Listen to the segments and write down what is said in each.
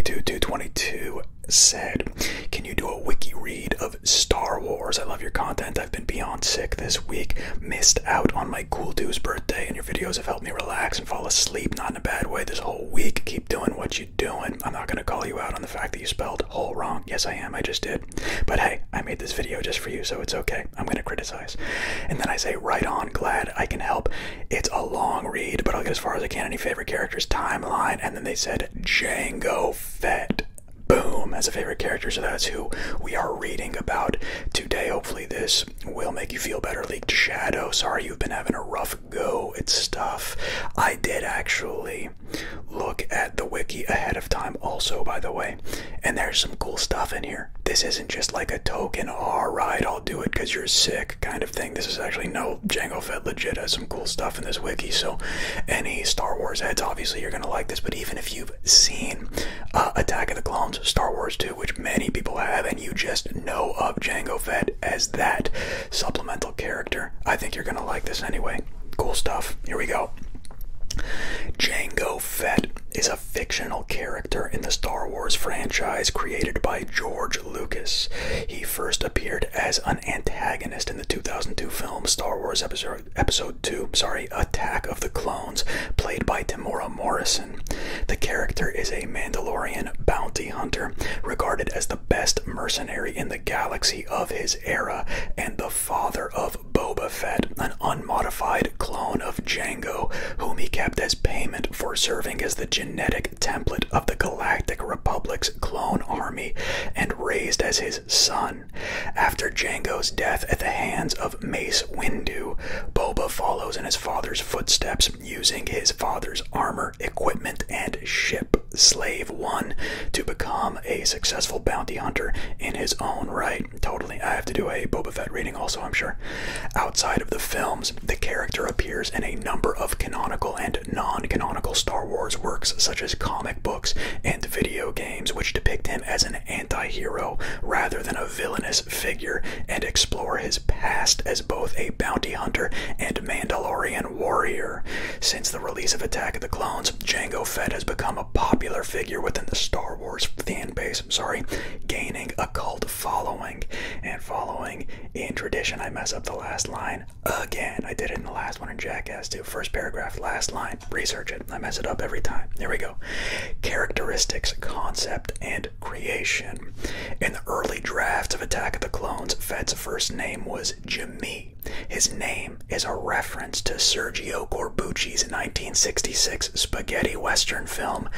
222 said, can you do a wiki read of Star Wars? I love your content. I've been beyond sick this week. Missed out on my cool dude's birthday, and your videos have helped me relax and fall asleep, not in a bad way, this whole week. Keep doing what you're doing. I'm not going to call you out on the fact that you spelled whole wrong. Yes, I am. I just did. But hey, I made this video just for you, so it's okay. I'm going to criticize. And then I say, right on, glad I can help. It's a long read, but I'll get as far as I can. Any favorite characters? Timeline. And then they said Jango Fett. Boom, as a favorite character, so that's who we are reading about today. Hopefully this will make you feel better. Leaked Shadow, sorry you've been having a rough go. It's tough. I did actually look at the wiki ahead of time also, by the way, and there's some cool stuff in here. This isn't just like a token, alright, I'll do it because you're sick kind of thing. This is actually, no, Jango Fett legit has some cool stuff in this wiki, so any Star Wars heads, obviously you're going to like this, but even if you've seen Attack of the Clones, Star Wars 2, which many people have, and you just know of Jango Fett as that supplemental character, I think you're going to like this anyway. Cool stuff. Here we go. Jango Fett is a fictional character in the Star Wars franchise created by George Lucas. He first appeared as an antagonist in the 2002 film Star Wars Episode 2, Attack of the Clones, played by Temuera Morrison. The character is a Mandalorian bounty hunter, regarded as the best mercenary in the galaxy of his era, and the father of Boba Fett, an unmodified clone of Jango, whom he kept as payment for serving as the genetic template of the Galactic Republic's clone army and raised as his son. After Jango's death at the hands of Mace Windu, Boba follows in his father's footsteps, using his father's armor, equipment, and ship, Slave One, to become a successful bounty hunter in his own right. Totally, I have to do a Boba Fett reading also, I'm sure. Outside of the films, the character appears in a number of canonical and non-canonical Star Wars works, such as comic books and video games, which depict him as an anti-hero rather than a villainous figure, and explore his past as both a bounty hunter and Mandalorian warrior. Since the release of Attack of the Clones, Jango Fett has become a popular figure within the Star Wars fan base, gaining a cult following. And following in tradition, I mess up the last line again. I did it in the last one in Jackass too. First paragraph, last line. Research it. I mess it up every time. There we go. Characteristics, concept, and creation. In the early drafts of Attack of the Clones, Fett's first name was Jimmy. His name is a reference to Sergio Corbucci's 1966 spaghetti western film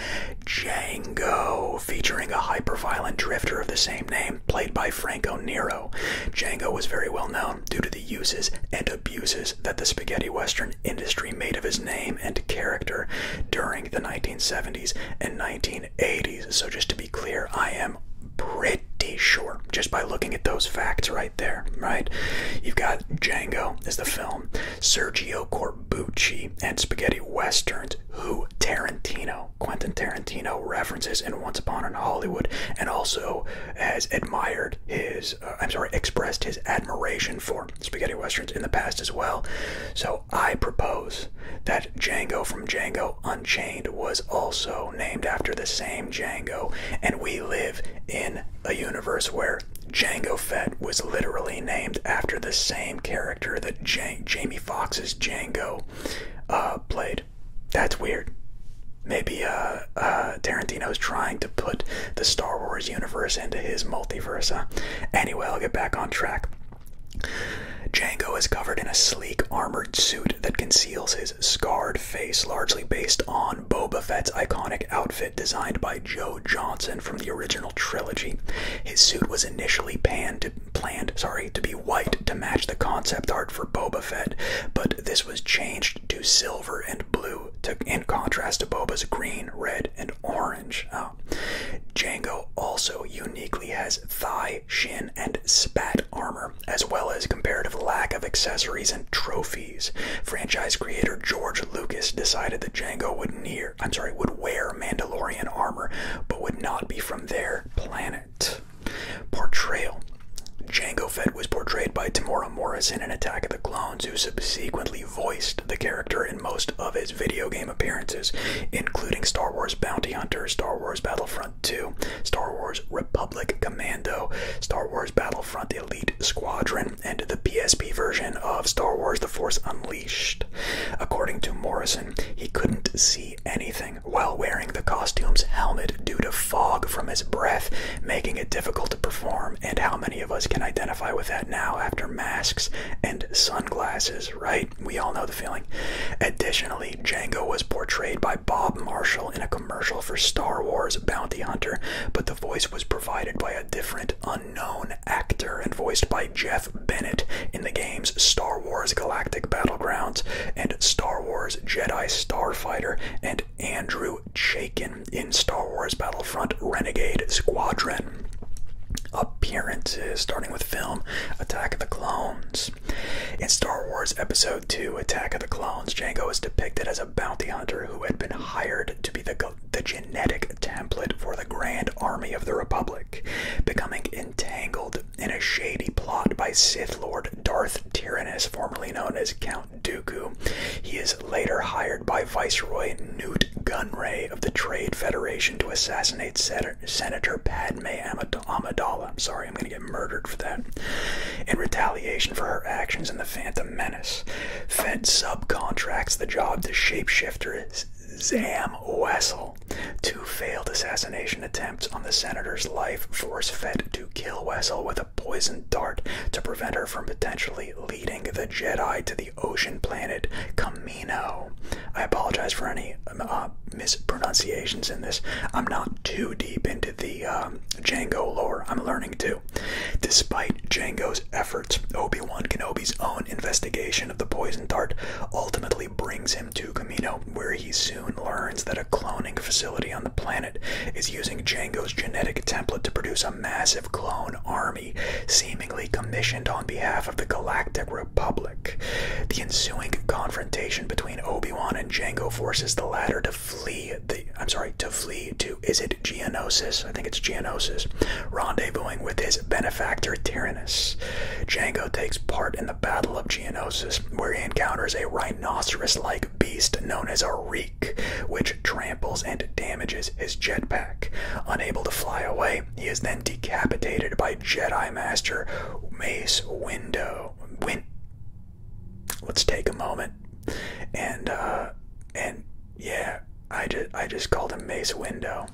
Django, featuring a hyper-violent drifter of the same name, played by Franco Nero. Django was very well known due to the uses and abuses that the spaghetti western industry made of his name and character during the 1970s and 1980s. So just to be clear, I am pretty sure, just by looking at those facts right there, right? You've got Django as the film, Sergio Corbucci, and spaghetti westerns, who Quentin Tarantino references in Once Upon in Hollywood, and also has admired his, expressed his admiration for spaghetti westerns in the past as well. So I propose that Django from Django Unchained was also named after the same Django, and we live in a universe where Jango Fett was literally named after the same character that Jamie Foxx's Django played. That's weird. Maybe Tarantino's trying to put the Star Wars universe into his multiverse. Anyway, I'll get back on track. Jango is covered in a sleek armored suit that conceals his scarred face, largely based on Boba Fett's iconic outfit designed by Joe Johnson from the original trilogy. His suit was initially planned to be white to match the concept art for Boba Fett, but this was changed to silver and blue in contrast to Boba's green, red, and orange. Jango also uniquely has thigh, shin, and spat armor, as well as comparative lack of accessories and trophies. Franchise creator George Lucas decided that Jango would wear Mandalorian armor, but would not be from their planet. Portrayal. Jango Fett was portrayed by Temuera Morrison in Attack of the Clones, who subsequently voiced the character in most of his video game appearances, including Star Wars Bounty Hunter, Star Wars Battlefront 2, breathing while wearing the costume's helmet due to fog from his breath, making it difficult to perform. And how many of us can identify with that now after masks and sunglasses, right? We all know the feeling. Additionally, Jango was portrayed by Bob Marshall in a commercial for Star Wars Bounty Hunter, but the voice was provided by a different unknown actor and voiced by Jeff Bennett in the games Star Wars Galactic Battlegrounds and Star Wars Jedi Starfighter, and Andrew Chaikin in Star Wars Battlefront Renegade Squadron. Appearances, starting with film, Attack of the Clones. In Star Wars Episode 2, Attack of the Clones, Jango is depicted as a bounty hunter who had been hired to be the genetic template for the Grand Army of the Republic, becoming entangled in a shady plot by Sith Lord Darth Tyrannus, formerly known as Count Dooku. He is later hired by Viceroy Newt Gunray of the Trade Federation to assassinate Senator Padme Amidala. I'm sorry, I'm gonna get murdered for that. In retaliation for her actions in The Phantom Menace, Fett subcontracts the job to shapeshifter Zam Wessel. Two failed assassination attempts on the senator's life force Fett to kill Wessel with a poison dart to prevent her from potentially leading the Jedi to the ocean planet Kamino. I apologize for any mispronunciations in this. I'm not too deep into the Jango lore. I'm learning too. Despite Jango's efforts, Obi Wan Kenobi's own investigation of the poison dart ultimately brings him to Kamino, where he soon learns that a cloning facility on the planet is using Jango's genetic template to produce a massive clone army, seemingly commissioned on behalf of the Galactic Republic. The ensuing confrontation between Obi-Wan and Jango forces the latter to flee to, is it Geonosis? I think it's Geonosis, rendezvousing with his benefactor Tyrannus. Jango takes part in the Battle of Geonosis, where he encounters a rhinoceros-like beast known as a Reek, which tramples and damages his jetpack. Unable to fly away, he is then decapitated by Jedi Master Mace Windu. Let's take a moment and yeah, I just called him Mace Windu.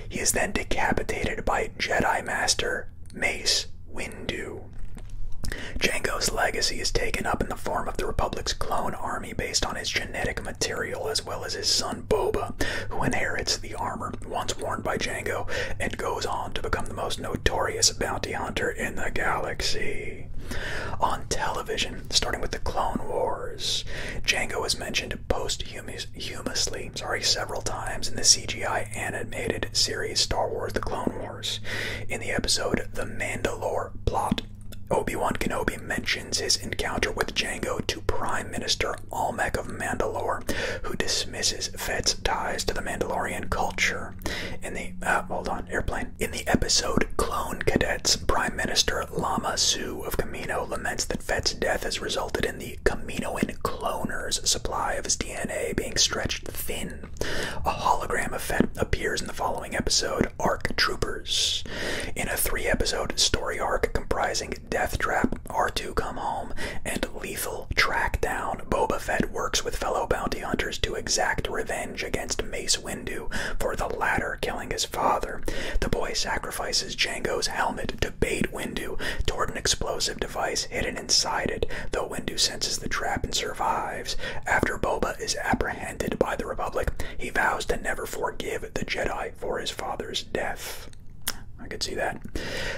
He is then decapitated by Jedi Master Mace Windu. Jango's legacy is taken up in the form of the Republic's clone army based on his genetic material, as well as his son Boba, who inherits the armor once worn by Jango and goes on to become the most notorious bounty hunter in the galaxy. On television, starting with the Clone Wars, Jango is mentioned posthumously several times in the CGI animated series Star Wars The Clone Wars. In the episode The Mandalore Plot, Obi-Wan Kenobi mentions his encounter with Jango to Prime Minister Almec of Mandalore, who dismisses Fett's ties to the Mandalorian culture. In the In the episode Clone Cadets, Prime Minister Lama Su of Kamino laments that Fett's death has resulted in the Kaminoan cloners' supply of his DNA being stretched thin. A hologram of Fett appears in the following episode, Arc Troopers. In a 3-episode story arc comprising Death Trap, R2 Come Home, and Lethal Trackdown, Boba Fett works with fellow bounty hunters to exact revenge against Mace Windu for the latter killing his father. The boy sacrifices Jango's helmet to bait Windu toward an explosive device hidden inside it, though Windu senses the trap and survives. After Boba is apprehended by the Republic, he vows to never forgive the Jedi for his father's death. I could see that.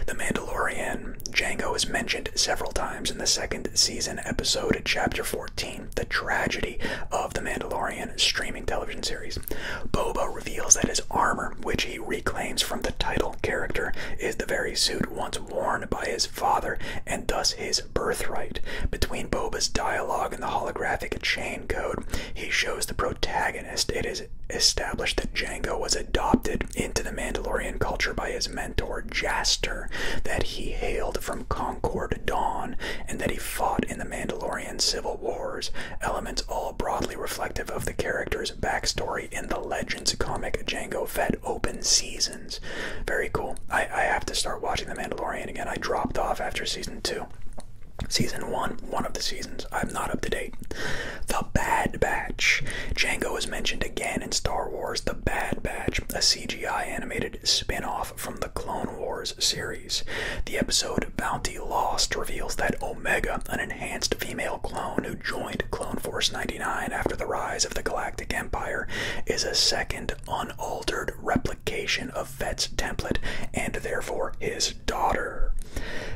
The Mandalorian. Jango is mentioned several times in the second season episode, Chapter 14, The Tragedy of the Mandalorian streaming television series. Boba reveals that his armor, which he reclaims from the title character, is the very suit once worn by his father, and thus his birthright. Between Boba's dialogue and the holographic chain code, he shows the protagonist it is established that Jango was adopted into the Mandalorian culture by his mentor Jaster, that he hailed from Concord Dawn, and that he fought in the Mandalorian Civil Wars, elements all broadly reflective of the character's backstory in the Legends comic Jango Fett Open Seasons. Very cool. I have to start watching The Mandalorian again. I dropped off after season 2. Season 1, one of the seasons. I'm not up to date. The Bad Batch. Jango is mentioned again in Star Wars Wars The Bad Batch, a CGI animated spin-off from the Clone Wars series. The episode Bounty Lost reveals that Omega, an enhanced female clone who joined Clone Force 99 after the rise of the Galactic Empire, is a second unaltered replication of Fett's template and therefore his daughter.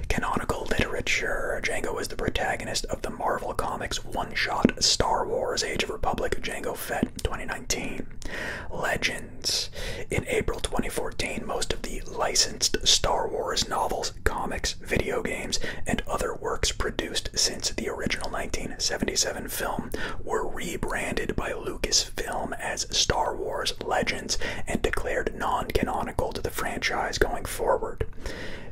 Canonical Literature. Jango is the protagonist of the Marvel Comics one-shot Star Wars Age of Republic Jango Fett 2019. Legends. In April 2014, most of the licensed Star Wars novels, comics, video games, and other works produced since the original 1977 film were rebranded by Lucasfilm as Star Wars Legends and declared non-canonical to the franchise going forward.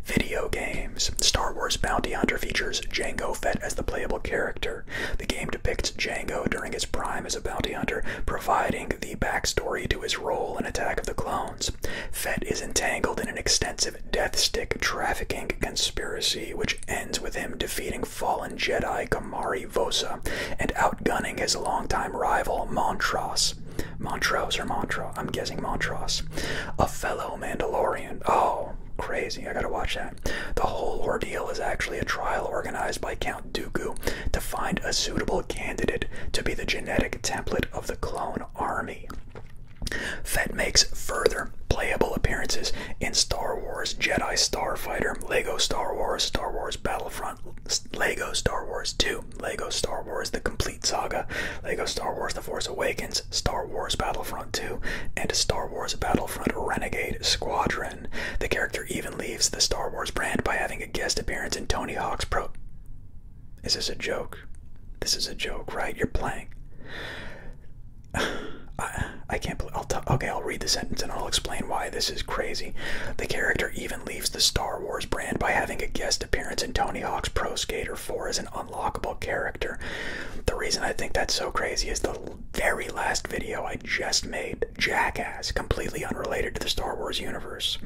Video games. Star Wars Bounty Hunter features Jango Fett as the playable character. The game depicts Jango during his prime as a bounty hunter, providing the backstory to his role in Attack of the Clones. Fett is entangled in an extensive Death Stick trafficking conspiracy, which ends with him defeating fallen Jedi Kamari Vosa and outgunning his longtime rival Montrose. Montrose or Montrose? I'm guessing Montrose. A fellow Mandalorian. Oh, crazy. I gotta watch that. The whole ordeal is actually a trial organized by Count Dooku to find a suitable candidate to be the genetic template of the clone army. Fett makes further playable appearances in Star Wars Jedi Starfighter, Lego Star Wars Battlefront, Lego Star Wars 2, Lego Star Wars The Complete Saga, Lego Star Wars The Force Awakens, Star Wars Battlefront 2, and Star Wars Battlefront Renegade Squadron. The character even leaves the Star Wars brand by having a guest appearance in Tony Hawk's Pro... Is this a joke? This is a joke, right? You're playing. I can't believe... Okay, I'll read the sentence and I'll explain why this is crazy. The character even leaves the Star Wars brand by having a guest appearance in Tony Hawk's Pro Skater 4 as an unlockable character. The reason I think that's so crazy is the very last video I just made, Jackass, completely unrelated to the Star Wars universe.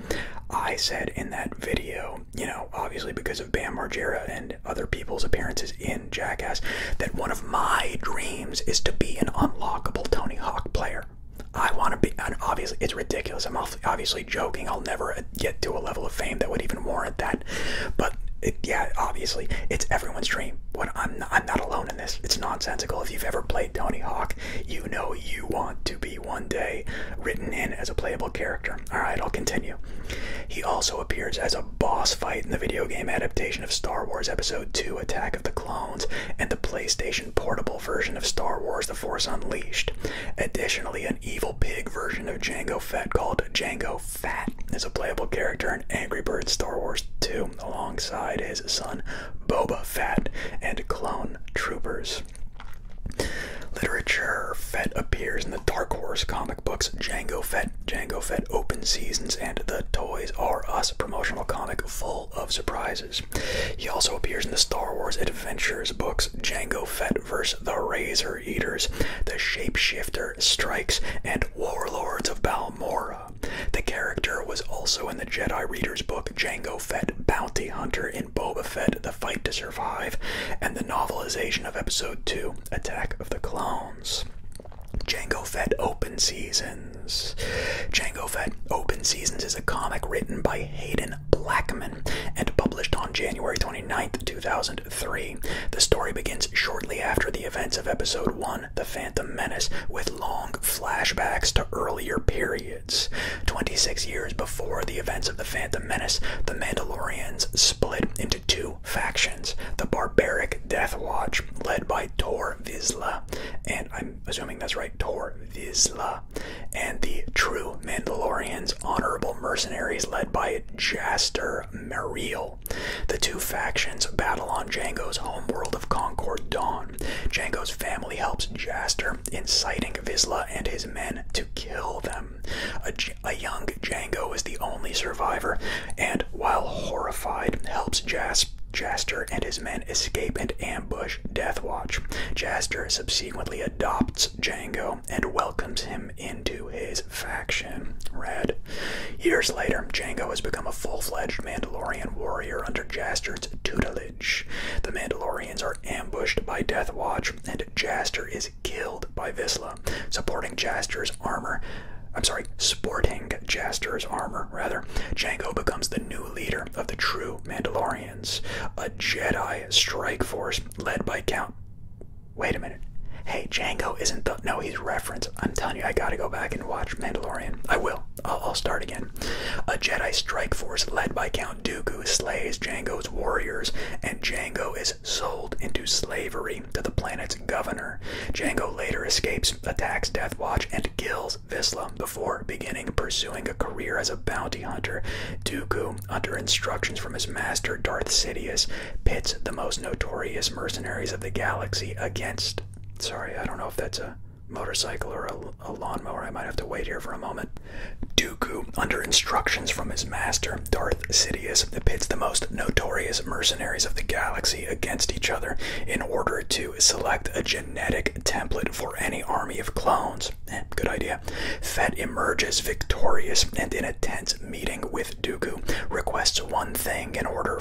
I said in that video, you know, obviously because of Bam Margera and other people's appearances in Jackass, that one of my dreams is to be an unlockable Tony Hawk player. I want to be, and obviously it's ridiculous, I'm obviously joking, I'll never get to a level of fame that would even warrant that, but yeah, obviously it's everyone's dream. I'm not alone in this. It's nonsensical. If you've ever played Tony Hawk, you know you want to be one day written in as a playable character. Alright, I'll continue. He also appears as a boss fight in the video game adaptation of Star Wars Episode 2 Attack of the Clones and the PlayStation portable version of Star Wars The Force Unleashed. Additionally, an evil pig version of Jango Fett called Jango Fett is a playable character in Angry Birds Star Wars 2 alongside his son Boba Fett and clone troopers. Literature. Fett appears in the Dark Horse comic books Jango Fett Open Seasons, and the Toys R Us promotional comic full of surprises. He also appears in the Star Wars Adventures books Jango Fett vs. the Razor Eaters, The Shapeshifter Strikes, and Warlords of Balmorra. The character was also in the Jedi Reader's book Jango Fett Bounty Hunter in Boba Fett The Fight to Survive, and the novelization of Episode 2 Attack of the Clones. Jango Fett Open Seasons. Jango Fett Open Seasons is a comic written by Hayden Blackman and published on January 29th, 2003. The story begins shortly after the events of Episode 1, The Phantom Menace, with long flashbacks to earlier periods. 26 years before the events of The Phantom Menace, the Mandalorians split into two factions. The Barbaric Death Watch, led by Tor Vizsla, and I'm assuming that's right, Tor Vizsla, and the True Mandalorians, honorable mercenaries led by Jaster Mariel. The two factions battle on Jango's homeworld of Concord Dawn. Jango's family helps Jaster, inciting Vizsla and his men to kill them. A young Jango is the only survivor, and while horrified, helps Jaster and his men escape and ambush Death Watch. Jaster subsequently adopts Jango and welcomes him into his faction. Red. Years later, Jango has become a full-fledged Mandalorian warrior under Jaster's tutelage. The Mandalorians are ambushed by Death Watch, and Jaster is killed by Vizsla. Supporting Jaster's armor, sporting Jester's armor, rather, Jango becomes the new leader of the true Mandalorians, a Jedi strike force led by Count. Wait a minute. Hey, Jango isn't the. No, he's referenced. I'm telling you, I gotta go back and watch Mandalorian. I will. I'll start again. A Jedi strike force led by Count Dooku slays Jango's warriors, and Jango is sold into slavery to the planet's governor. Jango later escapes, attacks Death Watch, and kills Vizsla before beginning pursuing a career as a bounty hunter. Dooku, under instructions from his master Darth Sidious, pits the most notorious mercenaries of the galaxy against. Sorry, I don't know if that's a motorcycle or a lawnmower. I might have to wait here for a moment. Dooku, under instructions from his master, Darth Sidious, pits the most notorious mercenaries of the galaxy against each other in order to select a genetic template for any army of clones. Good idea. Fett emerges victorious and in a tense meeting with Dooku requests one thing in order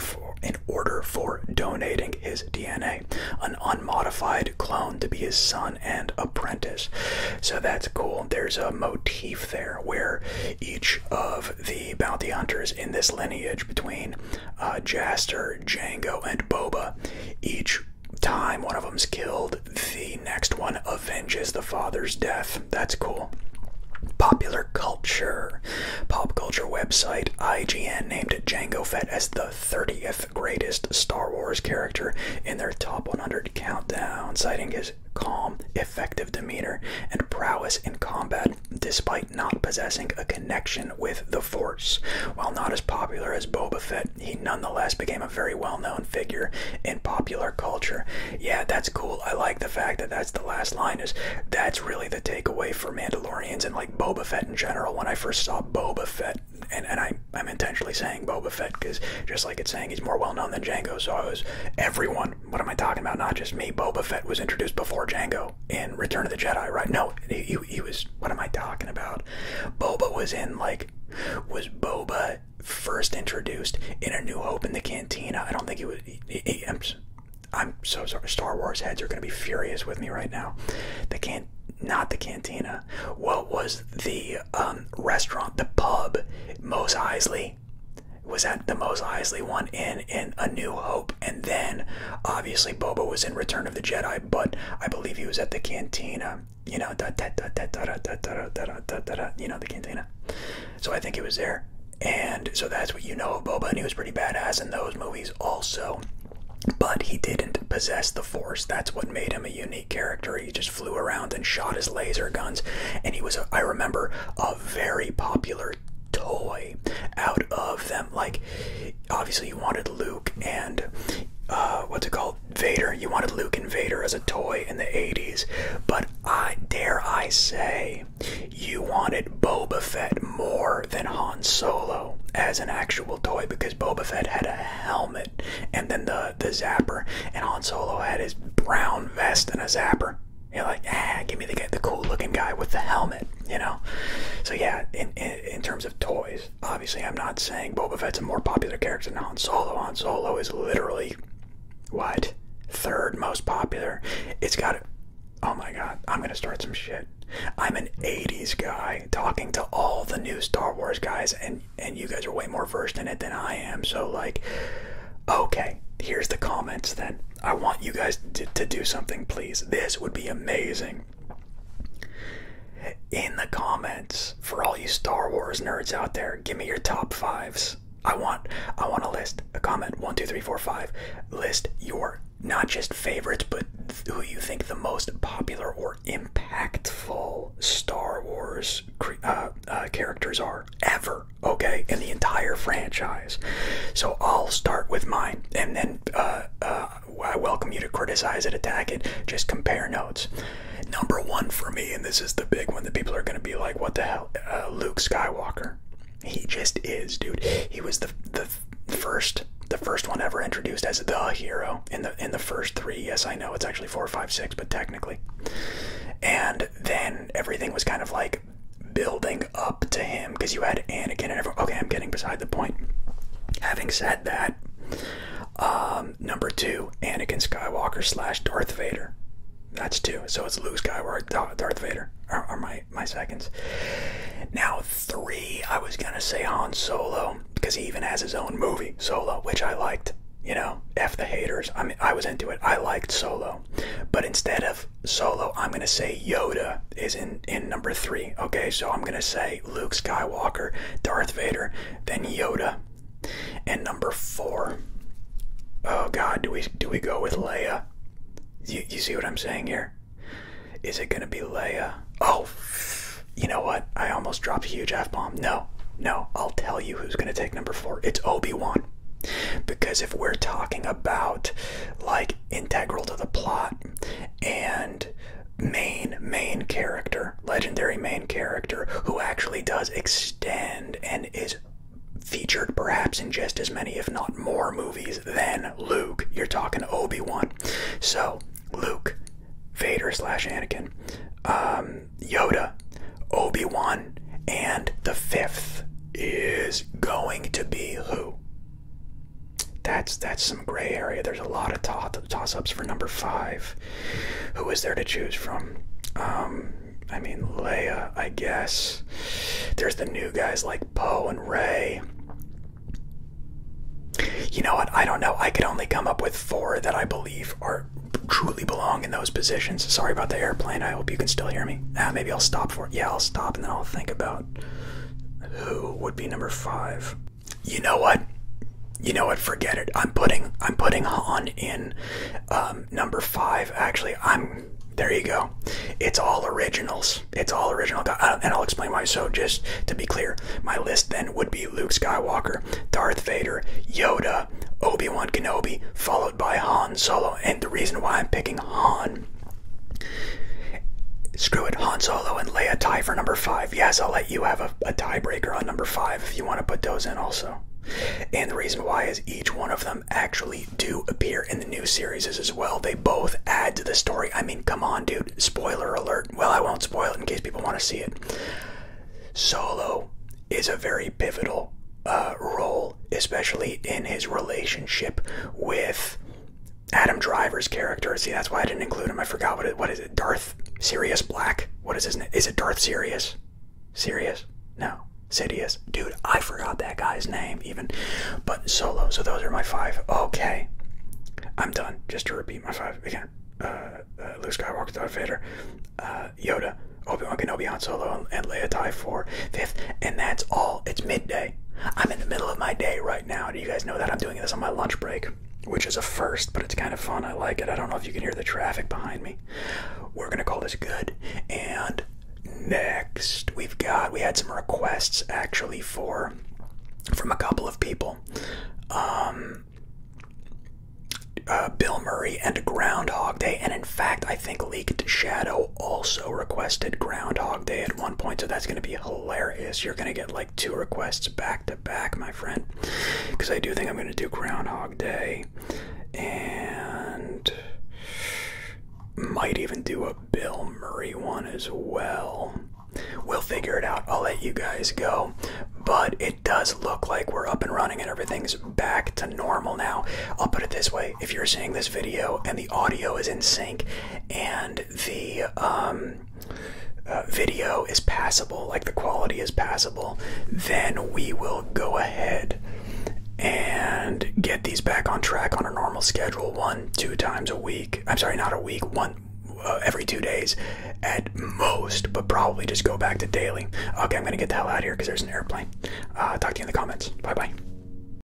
for donating his DNA, an unmodified clone to be his son and apprentice. So that's cool. There's a motif there where each of the bounty hunters in this lineage between Jaster, Jango, and Boba, each time one of them's killed, the next one avenges the father's death. That's cool. Popular culture. Pop culture website IGN named Jango Fett as the 30th greatest Star Wars character in their top 100 countdown, citing his calm, effective demeanor and prowess in combat despite not possessing a connection with the Force. While not as popular as Boba Fett, he nonetheless became a very well-known figure in popular culture. Yeah, that's cool. I like the fact that that's the last line. Is that's really the takeaway for Mandalorians and like Boba Fett in general. When I first saw Boba Fett, and I'm intentionally saying Boba Fett because just like it's saying he's more well-known than Jango, so I was everyone. What am I talking about? Not just me. Boba Fett was introduced before Jango in Return of the Jedi, right? No, he was. What am I talking about? Boba was in was Boba first introduced in A New Hope in the Cantina? I don't think he was. I'm so sorry. Star Wars heads are going to be furious with me right now. Not the Cantina. What was the restaurant, the pub? Mos Eisley. Was that the Mos Eisley one in A New Hope? And then, obviously, Boba was in Return of the Jedi, but I believe he was at the Cantina. You know, the Cantina. So I think he was there. And so that's what you know of Boba, and he was pretty badass in those movies also. But he didn't possess the Force. That's what made him a unique character. He just flew around and shot his laser guns. And he was, I remember, a very popular toy out of them. Like, obviously you wanted Luke and, what's it called? Vader. You wanted Luke and Vader as a toy in the 80s. But dare I say, you wanted Boba Fett more than Han Solo as an actual toy, because Boba Fett had a helmet and then the zapper, and Han Solo had his brown vest and a zapper. You're like, give me the cool looking guy with the helmet, you know? So yeah, in terms of toys, obviously I'm not saying Boba Fett's a more popular character than Han Solo. Han Solo is literally, what, third most popular? It's got, oh my god, I'm gonna start some shit. I'm an 80s guy talking to all the new Star Wars guys, and you guys are way more versed in it than I am. So like, okay, here's the comments then. I want you guys to do something, please. This would be amazing. In the comments, for all you Star Wars nerds out there, give me your top fives. I want a list, a comment, 1, 2, 3, 4, 5. List your not just favorites, but who you think the most popular or impactful Star Wars characters are ever, okay, in the entire franchise. So I'll start with mine, and then I welcome you to criticize it, attack it, just compare notes. Number one for me, and this is the big one that people are going to be like, what the hell, Luke Skywalker. He just is, dude. He was the first one ever introduced as the hero in the first three. Yes, I know it's actually 4, 5, 6, but technically. And then everything was kind of like building up to him, because you had Anakin and everyone. Okay, I'm getting beside the point. Having said that, number 2, Anakin Skywalker / Darth Vader. That's 2. So it's Luke Skywalker, Darth Vader are my seconds. say Han Solo, because he even has his own movie, Solo, which I liked. You know, F the haters. I mean, I was into it. I liked Solo. But instead of Solo, I'm going to say Yoda is in number 3. Okay, so I'm going to say Luke Skywalker, Darth Vader, then Yoda. And number 4. Oh, God, do we go with Leia? You see what I'm saying here? Is it going to be Leia? Oh, you know what? I almost dropped a huge F-bomb. No. I'll tell you who's going to take number 4. It's Obi Wan. Because if we're talking about like integral to the plot and main character, legendary main character who actually does extend and is featured perhaps in just as many if not more movies than Luke, you're talking Obi Wan. So Luke, Vader / Anakin, Yoda, Obi Wan, and the 5th is going to be who? That's some gray area. There's a lot of toss-ups for number 5. Who is there to choose from? I mean, Leia, I guess. There's the new guys like Poe and Rey. You know what? I don't know. I could only come up with 4 that I believe are truly belong in those positions. Sorry about the airplane. I hope you can still hear me. Maybe I'll stop for it. Yeah, I'll stop and then I'll think about who would be number 5. You know what? Forget it. I'm putting Han in number 5. Actually, there you go. It's all originals. It's all original. And I'll explain why. So just to be clear, my list then would be Luke Skywalker, Darth Vader, Yoda, Obi-Wan Kenobi, followed by Han Solo. And the reason why I'm picking Han, screw it, Han Solo and Leia tie for number 5. Yes, I'll let you have a tiebreaker on number 5 if you want to put those in also. And the reason why is each one of them actually do appear in the new series as well. They both add to the story. I mean, come on, dude. Spoiler alert. Well, I won't spoil it in case people want to see it. Solo is a very pivotal role, especially in his relationship with Adam Driver's character. See, that's why I didn't include him. I forgot what is it? Darth Sirius Black? What is his name? Is it Darth Sirius? Sirius? No. Sidious. Dude, I forgot that guy's name even. But Solo. So those are my 5. Okay. I'm done. Just to repeat my 5 again. Luke Skywalker, Darth Vader, Yoda, Obi-Wan Kenobi, Han Solo, and Leia tie for 5th. And that's all. It's midday. I'm in the middle of my day right now. Do you guys know that? I'm doing this on my lunch break, which is a first, but it's kind of fun. I like it. I don't know if you can hear the traffic behind me. We're going to call this good. And next, we had some requests actually from a couple of people. Bill Murray and Groundhog Day, and in fact, I think Leaked Shadow also requested Groundhog Day at one point, so that's going to be hilarious. You're going to get like 2 requests back to back, my friend, because I do think I'm going to do Groundhog Day, and might even do a Bill Murray one as well. We'll figure it out. I'll let you guys go. But it does look like we're up and running and everything's back to normal now. I'll put it this way. If you're seeing this video and the audio is in sync and the video is passable, like the quality is passable, then we will go ahead and get these back on track on a normal schedule, 1-2 times a week. I'm sorry, not a week, every 2 days at most, but probably just go back to daily. Okay, I'm gonna get the hell out of here because there's an airplane. Talk to you in the comments. Bye bye.